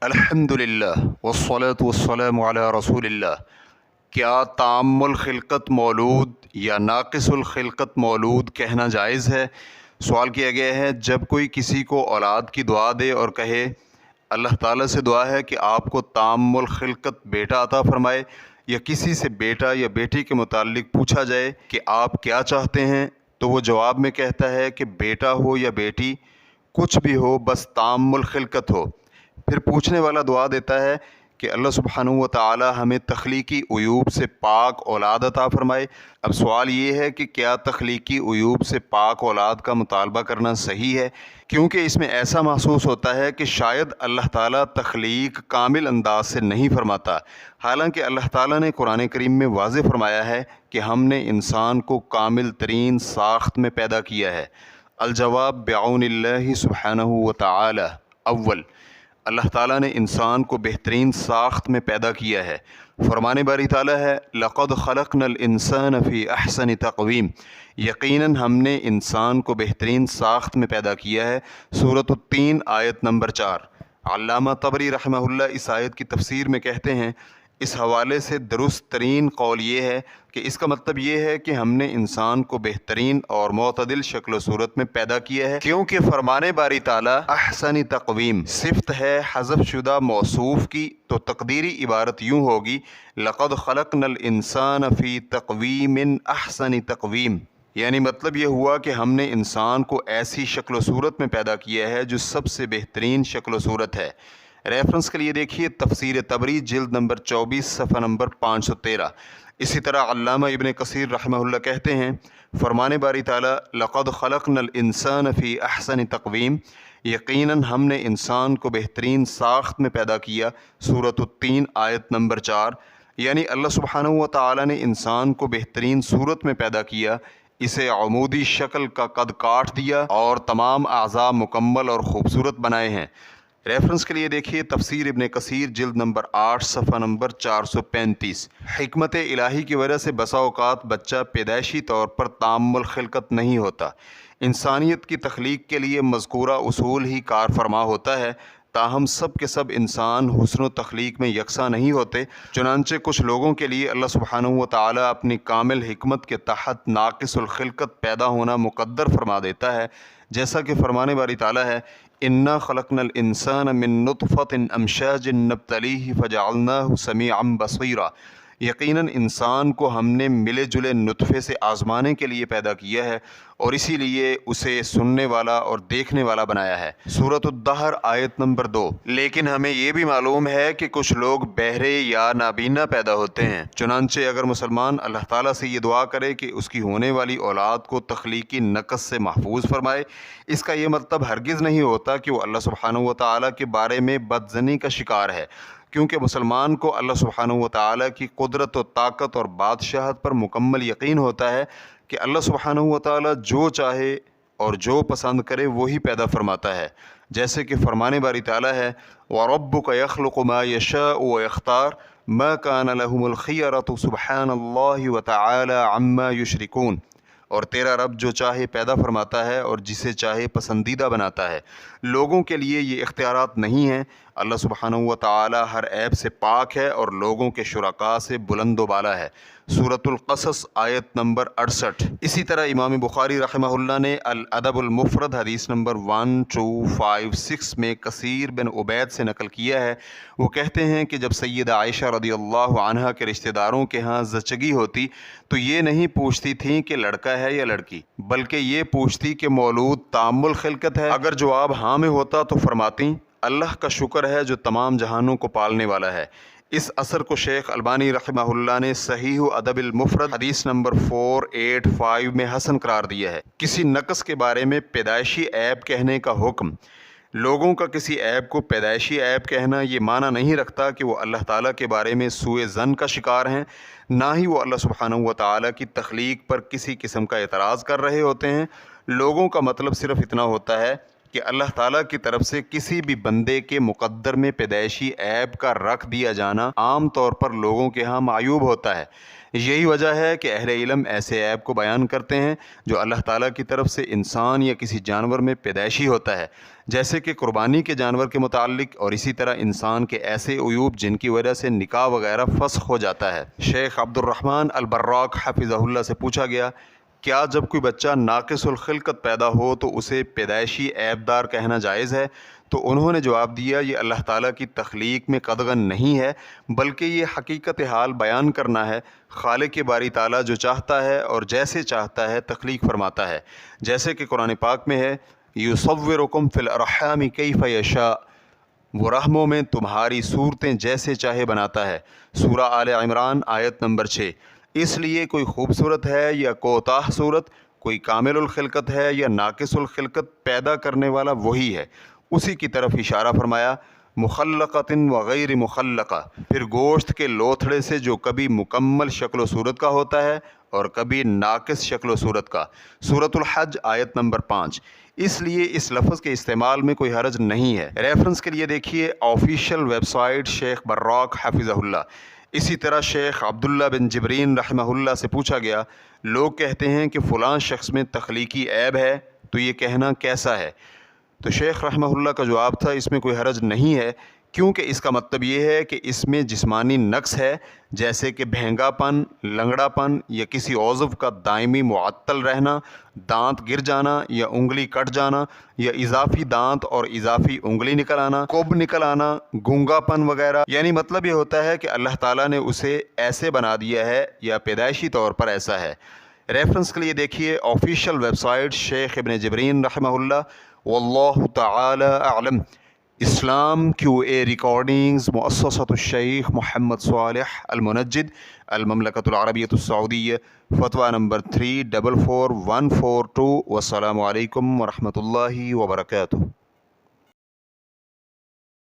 الحمدللہ والصلاة والسلام علی رسول اللہ۔ کیا تام الخلقت مولود یا ناقص الخلقت مولود کہنا جائز ہے؟ سوال کیا گیا ہے جب کوئی کسی کو اولاد کی دعا دے اور کہے اللہ تعالیٰ سے دعا ہے کہ آپ کو تام الخلقت بیٹا عطا فرمائے، یا کسی سے بیٹا یا بیٹی کے متعلق پوچھا جائے کہ آپ کیا چاہتے ہیں، تو وہ جواب میں کہتا ہے کہ بیٹا ہو یا بیٹی کچھ بھی ہو، بس تام الخلقت ہو۔ پھر پوچھنے والا دعا دیتا ہے کہ اللہ سبحانہ و تعالی ہمیں تخلیقی عیوب سے پاک اولاد عطا فرمائے۔ اب سوال یہ ہے کہ کیا تخلیقی عیوب سے پاک اولاد کا مطالبہ کرنا صحیح ہے؟ کیونکہ اس میں ایسا محسوس ہوتا ہے کہ شاید اللہ تعالیٰ تخلیق کامل انداز سے نہیں فرماتا، حالانکہ اللہ تعالیٰ نے قرآن کریم میں واضح فرمایا ہے کہ ہم نے انسان کو کامل ترین ساخت میں پیدا کیا ہے۔ الجواب بعون اللہ سبحانہ و تعالی۔ اول، اللہ تعالیٰ نے انسان کو بہترین ساخت میں پیدا کیا ہے۔ فرمان باری تعالیٰ ہے لَقَدْ خَلَقْنَا الْإِنسَانَ فِي أَحْسَنِ تَقْوِيمٍ، یقیناً ہم نے انسان کو بہترین ساخت میں پیدا کیا ہے۔ سورۃ التین آیت نمبر 4۔ علامہ طبری رحمہ اللہ اس آیت کی تفسیر میں کہتے ہیں اس حوالے سے درست ترین قول یہ ہے کہ اس کا مطلب یہ ہے کہ ہم نے انسان کو بہترین اور معتدل شکل و صورت میں پیدا کیا ہے، کیونکہ فرمان باری تعالیٰ احسن تقویم صفت ہے حذف شدہ موصوف کی، تو تقدیری عبارت یوں ہوگی لقد خلقنا الانسان فی تقویم احسن تقویم، یعنی مطلب یہ ہوا کہ ہم نے انسان کو ایسی شکل و صورت میں پیدا کیا ہے جو سب سے بہترین شکل و صورت ہے۔ ریفرنس کے لیے دیکھیے تفسیر طبری جلد نمبر 24 صفحہ نمبر 513۔ اسی طرح علامہ ابن کثیر رحمہ اللہ کہتے ہیں فرمان باری تعالیٰ لقد خلقنا الانسان فی احسن تقویم، یقیناً ہم نے انسان کو بہترین ساخت میں پیدا کیا۔ سورۃ التین آیت نمبر 4، یعنی اللہ سبحانہ و تعالیٰ نے انسان کو بہترین صورت میں پیدا کیا، اسے عمودی شکل کا قد کاٹ دیا اور تمام اعضاء مکمل اور خوبصورت بنائے ہیں۔ ریفرنس کے لیے دیکھیے تفسیر ابن کثیر جلد نمبر 8 صفحہ نمبر 435۔ حکمت الہی کی وجہ سے بسا اوقات بچہ پیدائشی طور پر تام الخلقت نہیں ہوتا۔ انسانیت کی تخلیق کے لیے مذکورہ اصول ہی کار فرما ہوتا ہے، تاہم سب کے سب انسان حسن و تخلیق میں یکساں نہیں ہوتے، چنانچہ کچھ لوگوں کے لیے اللہ سبحانہ و تعالیٰ اپنی کامل حکمت کے تحت ناقص الخلقت پیدا ہونا مقدر فرما دیتا ہے، جیسا کہ فرمان باری تعالیٰ ہے اِنَّا خَلَقْنَا الْإِنسَانَ مِن نُطْفَةٍ أَمْشَاجٍ نَبْتَلِيهِ فَجَعَلْنَاهُ سَمِيعًا بَصِيرًا، یقیناً انسان کو ہم نے ملے جلے نطفے سے آزمانے کے لیے پیدا کیا ہے اور اسی لیے اسے سننے والا اور دیکھنے والا بنایا ہے۔ سورۃ الدہر آیت نمبر 2۔ لیکن ہمیں یہ بھی معلوم ہے کہ کچھ لوگ بہرے یا نابینا پیدا ہوتے ہیں، چنانچہ اگر مسلمان اللہ تعالیٰ سے یہ دعا کرے کہ اس کی ہونے والی اولاد کو تخلیقی نقص سے محفوظ فرمائے، اس کا یہ مطلب ہرگز نہیں ہوتا کہ وہ اللہ سبحانہ و تعالیٰ کے بارے میں بدظنی کا شکار ہے، کیونکہ مسلمان کو اللہ سبحانہ و تعالیٰ کی قدرت و طاقت اور بادشاہت پر مکمل یقین ہوتا ہے کہ اللہ سبحانہ و تعالیٰ جو چاہے اور جو پسند کرے وہی پیدا فرماتا ہے، جیسے کہ فرمان باری تعالیٰ ہے وَرَبُّكَ يَخْلُقُ مَا يَشَاءُ وَيَخْتَارُ مَا كَانَ لَهُمُ الْخِيَرَةُ سُبْحَانَ اللَّهِ وَتَعَالَى عَمَّا يُشْرِكُونَ، اور تیرا رب جو چاہے پیدا فرماتا ہے اور جسے چاہے پسندیدہ بناتا ہے، لوگوں کے لیے یہ اختیارات نہیں ہیں۔ اللہ سبحانہ و تعالی ہر عیب سے پاک ہے اور لوگوں کے شرکاء سے بلند و بالا ہے۔ سورۃ القصص آیت نمبر 68۔ اسی طرح امام بخاری رحمہ اللہ نے الادب المفرد حدیث نمبر 1256 میں کثیر بن عبید سے نقل کیا ہے، وہ کہتے ہیں کہ جب سیدہ عائشہ رضی اللہ عنہا کے رشتہ داروں کے ہاں زچگی ہوتی تو یہ نہیں پوچھتی تھیں کہ لڑکا ہے یا لڑکی، بلکہ یہ پوچھتی کہ مولود تام الخلقت ہے۔ اگر جواب ہاں میں ہوتا تو فرماتی اللہ کا شکر ہے جو تمام جہانوں کو پالنے والا ہے۔ اس اثر کو شیخ البانی رحمہ اللہ نے صحیح ادب المفرد حدیث نمبر 485 میں حسن قرار دیا ہے۔ کسی نقص کے بارے میں پیدائشی عیب کہنے کا حکم، لوگوں کا کسی عیب کو پیدائشی عیب کہنا یہ معنی نہیں رکھتا کہ وہ اللہ تعالیٰ کے بارے میں سوء ظن کا شکار ہیں، نہ ہی وہ اللہ سبحانہ و تعالیٰ کی تخلیق پر کسی قسم کا اعتراض کر رہے ہوتے ہیں۔ لوگوں کا مطلب صرف اتنا ہوتا ہے کہ اللہ تعالیٰ کی طرف سے کسی بھی بندے کے مقدر میں پیدائشی عیب کا رکھ دیا جانا عام طور پر لوگوں کے ہاں معیوب ہوتا ہے۔ یہی وجہ ہے کہ اہل علم ایسے عیب کو بیان کرتے ہیں جو اللہ تعالیٰ کی طرف سے انسان یا کسی جانور میں پیدائشی ہوتا ہے، جیسے کہ قربانی کے جانور کے متعلق، اور اسی طرح انسان کے ایسے عیوب جن کی وجہ سے نکاح وغیرہ فسخ ہو جاتا ہے۔ شیخ عبد الرحمن البراق حفظہ اللہ سے پوچھا گیا، کیا جب کوئی بچہ ناقص الخلقت پیدا ہو تو اسے پیدائشی عیب دار کہنا جائز ہے؟ تو انہوں نے جواب دیا، یہ اللہ تعالیٰ کی تخلیق میں قدغن نہیں ہے، بلکہ یہ حقیقت حال بیان کرنا ہے۔ خالق باری تعالیٰ جو چاہتا ہے اور جیسے چاہتا ہے تخلیق فرماتا ہے، جیسے کہ قرآن پاک میں ہے، یصورکم فی الارحام کیف یشاء، وہ رحموں میں تمہاری صورتیں جیسے چاہے بناتا ہے۔ سورہ آل عمران آیت نمبر 6۔ اس لیے کوئی خوبصورت ہے یا کوتاہ صورت، کوئی کامل الخلقت ہے یا ناقص الخلقت، پیدا کرنے والا وہی ہے۔ اسی کی طرف اشارہ فرمایا، مخلقۃ وغیر مخلقہ، پھر گوشت کے لوتھڑے سے جو کبھی مکمل شکل و صورت کا ہوتا ہے اور کبھی ناقص شکل و صورت کا۔ سورۃ الحج آیت نمبر 5۔ اس لیے اس لفظ کے استعمال میں کوئی حرج نہیں ہے۔ ریفرنس کے لیے دیکھیے آفیشیل ویب سائٹ شیخ براق حفظہ اللہ۔ اسی طرح شیخ عبداللہ بن جبرین رحمہ اللہ سے پوچھا گیا، لوگ کہتے ہیں کہ فلاں شخص میں تخلیقی عیب ہے، تو یہ کہنا کیسا ہے؟ تو شیخ رحمہ اللہ کا جواب تھا، اس میں کوئی حرج نہیں ہے، کیونکہ اس کا مطلب یہ ہے کہ اس میں جسمانی نقص ہے، جیسے کہ بھینگا پن، لنگڑا پن، یا کسی عضو کا دائمی معطل رہنا، دانت گر جانا یا انگلی کٹ جانا، یا اضافی دانت اور اضافی انگلی نکل آنا، کوب نکل آنا، گونگا پن وغیرہ۔ یعنی مطلب یہ ہوتا ہے کہ اللہ تعالیٰ نے اسے ایسے بنا دیا ہے یا پیدائشی طور پر ایسا ہے۔ ریفرنس کے لیے دیکھیے آفیشیل ویب سائٹ شیخ ابن جبرین رحمہ اللہ۔ واللہ تعالی اعلم۔ اسلام کیو اے ریکارڈنگز، مؤسسۃ الشیخ محمد صالح المنجد، المملکۃ العربیۃ السعودیہ، فتویٰ نمبر 344142۔ والسلام علیکم ورحمۃ اللہ وبرکاتہ۔